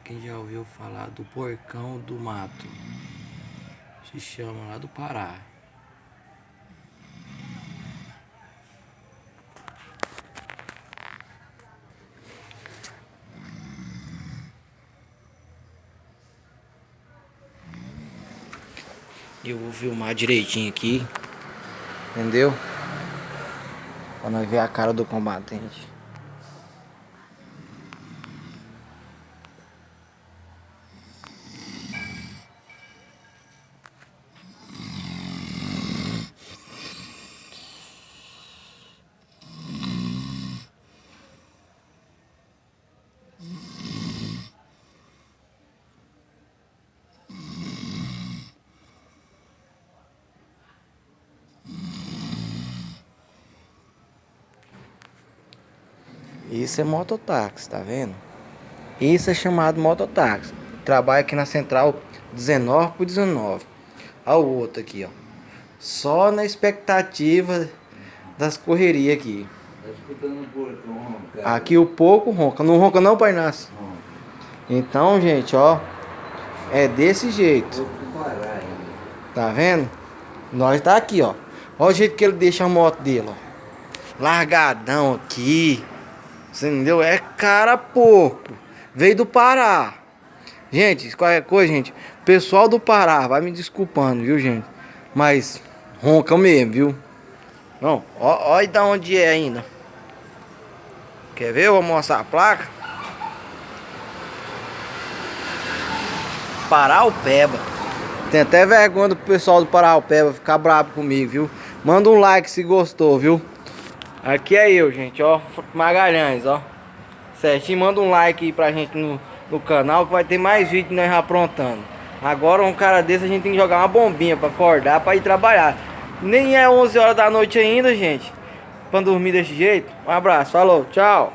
Quem já ouviu falar do porcão do mato? Se chama lá do Pará. Eu vou filmar direitinho aqui, entendeu? Pra nós ver a cara do combatente. Isso é mototáxi, tá vendo? Isso é chamado mototáxi. Trabalha aqui na central 19 por 19. Olha o outro aqui, ó. Só na expectativa das correrias aqui. Tá escutando o porcão roncar? Aqui o porco ronca. Não ronca não, Pai Inácio? Então, gente, ó. É desse jeito. Tá vendo? Nós tá aqui, ó. Olha o jeito que ele deixa a moto dele, ó. Largadão aqui. Você entendeu? É cara porco. Veio do Pará. Gente, qualquer coisa, gente. Pessoal do Pará, vai me desculpando, viu, gente? Mas ronca mesmo, viu? Não, olha da onde é ainda. Quer ver? Eu vou mostrar a placa. Paraupeba. Tem até vergonha do pessoal do Paraupeba ficar bravo comigo, viu? Manda um like se gostou, viu? Aqui é eu, gente, ó. Magalhães, ó. Certinho, manda um like aí pra gente no canal, que vai ter mais vídeo nós aprontando. Agora um cara desse a gente tem que jogar uma bombinha pra acordar, pra ir trabalhar. Nem é 11 horas da noite ainda, gente, pra dormir desse jeito. Um abraço, falou, tchau.